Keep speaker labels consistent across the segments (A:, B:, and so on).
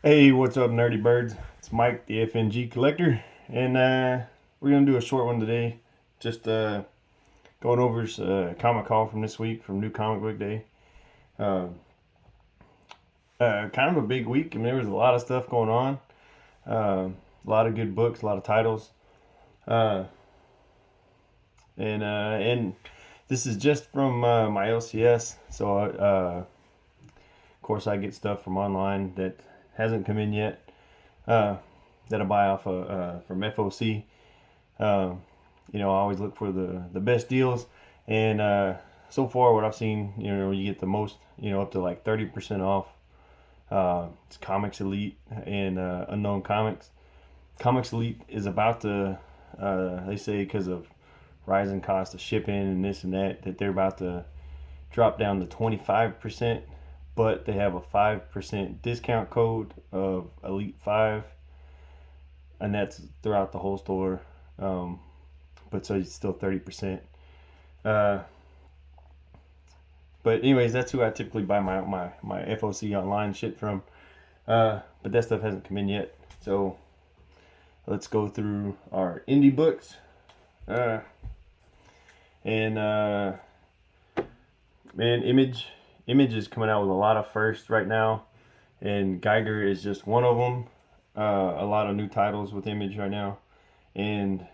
A: Hey, what's up, nerdy birds? It's Mike, the FNG collector, and we're gonna do a short one today. Just going over comic haul from this week from New Comic Book Day. Uh, kind of a big week. I mean, there was a lot of stuff going on. A lot of good books, a lot of titles, uh, and this is just from my LCS. So, of course, I get stuff from online that hasn't come in yet. Uh, that I buy off from FOC. Uh, I always look for the best deals, and so far, what I've seen, you get the most, up to like 30% off. It's Comics Elite and Unknown Comics. Comics Elite is about to, they say, because of rising cost of shipping and this and that, that they're about to drop down to 25%, but they have a 5% discount code of Elite 5, and that's throughout the whole store. Um, but so it's still 30%. Uh, but anyways, that's who I typically buy my FOC online shit from. But that stuff hasn't come in yet. So let's go through our indie books. Uh, and man, Image is coming out with a lot of firsts right now, and Geiger is just one of them. A lot of new titles with Image right now, and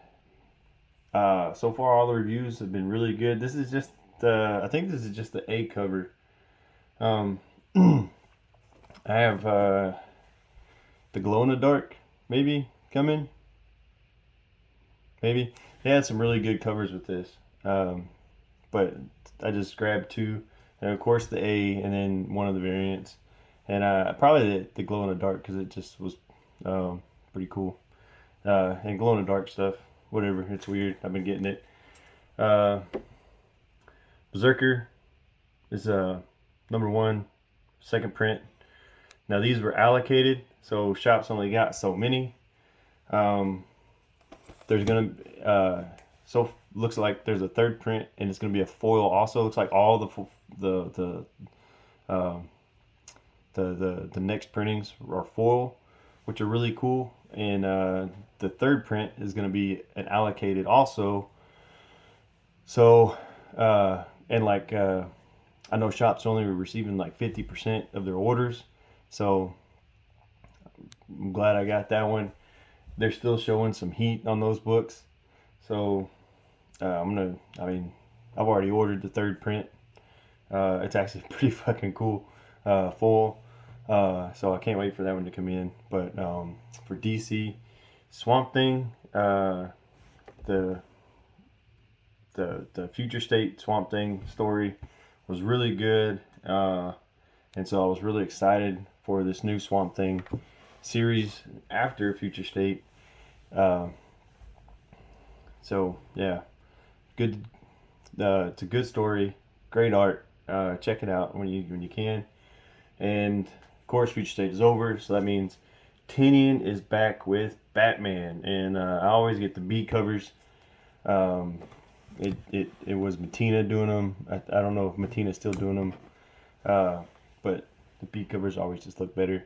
A: so far all the reviews have been really good. This is just I think this is just the A cover. Um, I have the Glow in the Dark maybe coming. Maybe they had some really good covers with this, um, but I just grabbed two, and of course the A, and then one of the variants, and probably the Glow in the Dark because it just was pretty cool. And Glow in the Dark stuff, whatever. It's weird. I've been getting it. Uh, Berserker is number one, second print. Now these were allocated, so shops only got so many. Um, there's gonna so looks like there's a third print, and it's gonna be a foil. Also, looks like all um, the next printings are foil, which are really cool. And the third print is gonna be an allocated also. So and like I know shops only receiving like 50% of their orders, so I'm glad I got that one. They're still showing some heat on those books, so I mean, I've already ordered the third print. It's actually pretty fucking cool, full. So I can't wait for that one to come in. But for DC, Swamp Thing, the the Future State Swamp Thing story was really good, and so I was really excited for this new Swamp Thing series after Future State. Uh, so yeah, good. It's a good story, great art. Check it out when you can. And of course, Future State is over, so that means Tinian is back with Batman. And I always get the B covers. Um, it was Matina doing them. I don't know if Matina's still doing them, uh, but the B covers always just look better.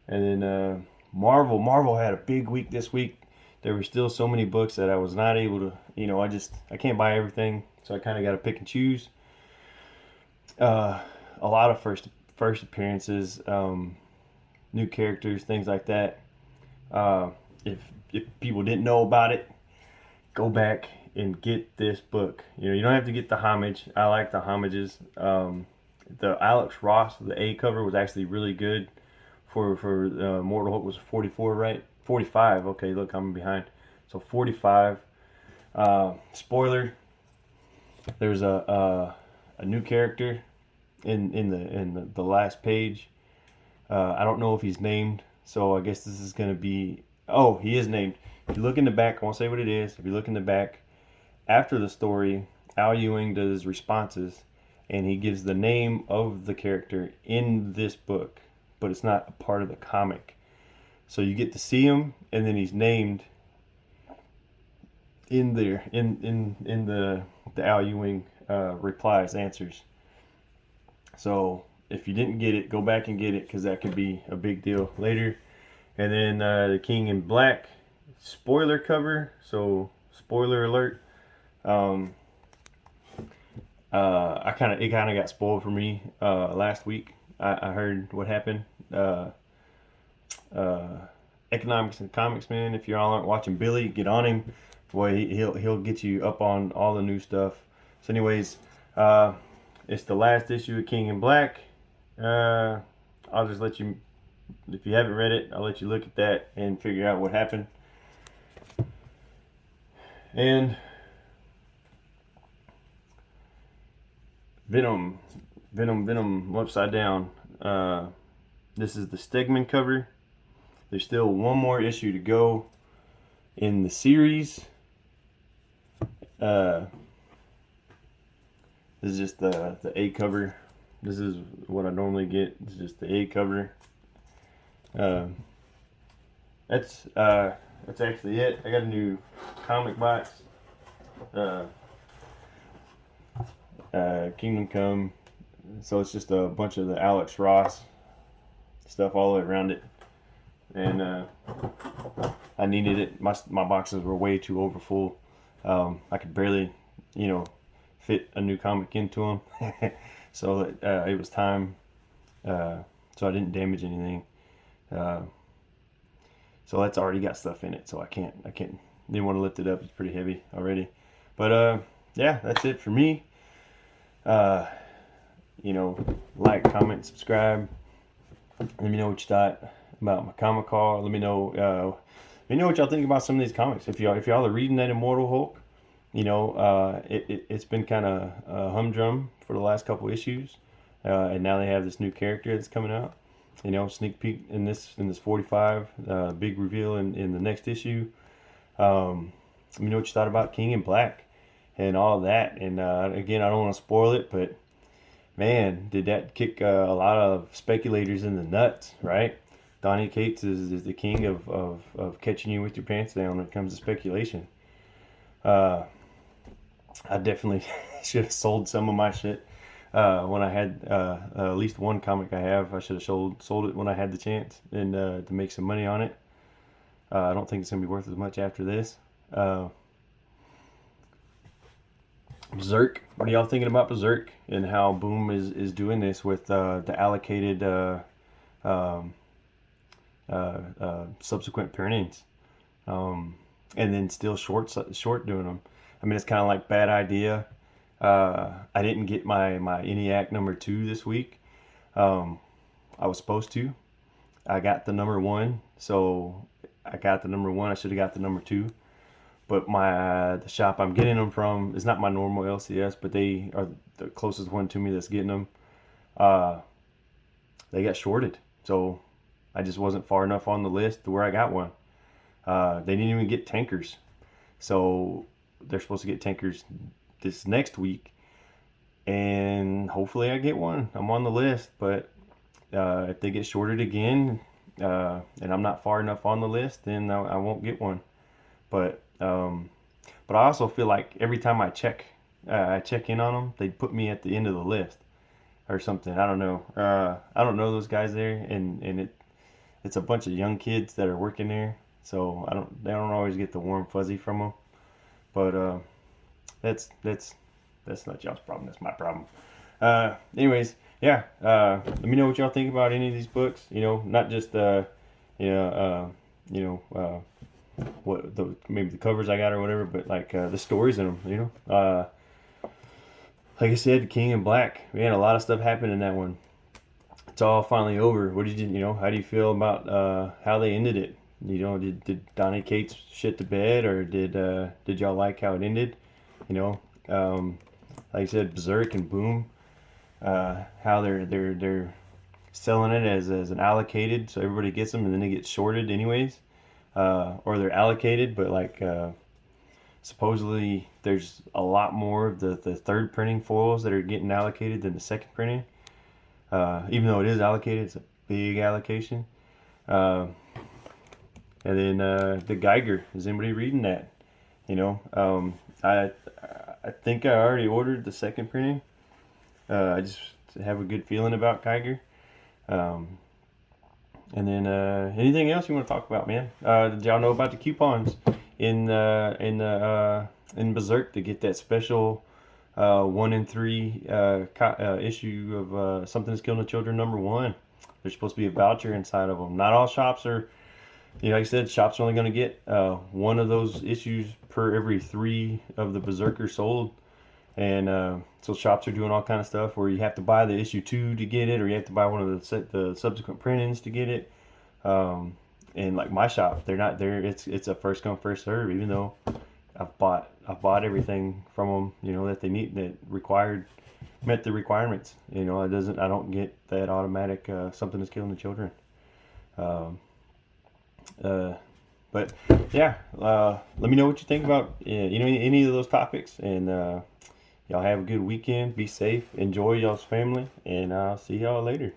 A: And then Marvel had a big week this week. There were still so many books that I was not able to, I can't buy everything, so I kind of got to pick and choose. Uh, a lot of first appearances, new characters, things like that. Uh, if if people didn't know about it, go back and get this book. You don't have to get the homage. I like the homages. The Alex Ross, the A cover was actually really good for Mortal Hulk was 44, right? 45. Okay, look, I'm behind. So 45. Spoiler: there's a new character in the last page. I don't know if he's named, so I guess this is gonna be. Oh, he is named. If you look in the back, I won't say what it is. If you look in the back, after the story, Al Ewing does responses, and he gives the name of the character in this book, but it's not a part of the comic. So you get to see him, and then he's named in there in the Al Ewing replies answers. So if you didn't get it, go back and get it, because that could be a big deal later. And then the King in Black spoiler cover. So spoiler alert. Um, it kind of got spoiled for me last week. I heard what happened. Uh, Economics and Comics Man. If y'all aren't watching Billy, get on him. Boy, he'll get you up on all the new stuff. So, anyways, it's the last issue of King in Black. I'll just let you, if you haven't read it, I'll let you look at that and figure out what happened. And Venom upside down. This is the Stegman cover. There's still one more issue to go in the series. This is just the A cover. This is what I normally get. It's just the A cover. That's actually it. I got a new comic box. Kingdom Come. So it's just a bunch of the Alex Ross stuff all the way around it. And I needed it. My boxes were way too overfull. I could barely, fit a new comic into them. So it was time. So I didn't damage anything. So that's already got stuff in it. So I can't. Didn't want to lift it up. It's pretty heavy already. But yeah, that's it for me. Like, comment, subscribe. Let me know what you thought about my comic haul. Let me know what y'all think about some of these comics. If y'all are reading that Immortal Hulk, it's been kind of humdrum for the last couple issues, and now they have this new character that's coming out. Sneak peek in this 45, big reveal in the next issue. Let me know what you thought about King in Black and all that. And again, I don't want to spoil it, but man, did that kick a lot of speculators in the nuts, right? Donny Cates is the king of catching you with your pants down when it comes to speculation. I definitely should have sold some of my shit when I had at least one comic I have. I should have sold it when I had the chance and to make some money on it. I don't think it's going to be worth as much after this. Berserk. What are y'all thinking about Berserk and how Boom is doing this with the allocated subsequent printings, and then still short doing them? I mean, it's kind of like Bad Idea. I didn't get my ENIAC number 2 this week. I was supposed to. I got the number 1, so I got the number 1. I should have got the number 2. But the shop I'm getting them from is not my normal LCS, but they are the closest one to me that's getting them. They got shorted, so I just wasn't far enough on the list to where I got one. They didn't even get tankers, so they're supposed to get tankers this next week, and hopefully I get one. I'm on the list, but if they get shorted again, and I'm not far enough on the list, then I won't get one. But I also feel like every time I check in on them, they put me at the end of the list or something. I don't know. I don't know those guys there, and it's a bunch of young kids that are working there, so they don't always get the warm fuzzy from them. But that's not y'all's problem. That's my problem. Anyways, yeah. Let me know what y'all think about any of these books. Not just maybe the covers I got or whatever, but like the stories in them. Like I said, King in Black. Man, a lot of stuff happened in that one. It's all finally over. What did you how do you feel about how they ended it? Did Donny Cates shit to bed, or did y'all like how it ended? Like I said, Berserk and Boom, how they're selling it as an allocated, so everybody gets them, and then they get shorted anyways, or they're allocated, but like supposedly there's a lot more of the third printing foils that are getting allocated than the second printing. Even though it is allocated, it's a big allocation. And then the Geiger. Is anybody reading that? I think I already ordered the second printing. I just have a good feeling about Kiger. Um, and then anything else you want to talk about, man? Did y'all know about the coupons in Berserk to get that special 1 in 3 issue of Something Is Killing the Children #1? There's supposed to be a voucher inside of them. Not all shops are, like I said, shops are only going to get one of those issues per every 3 of the Berserkers sold. And so shops are doing all kind of stuff where you have to buy the issue 2 to get it, or you have to buy one of the subsequent printings to get it. And like my shop, they're not there. It's a first come first serve. Even though I've bought everything from them, that they need met the requirements. I don't get that automatic Something Is Killing the Children. Um, but yeah, let me know what you think about any of those topics, and y'all have a good weekend. Be safe. Enjoy y'all's family, and I'll see y'all later.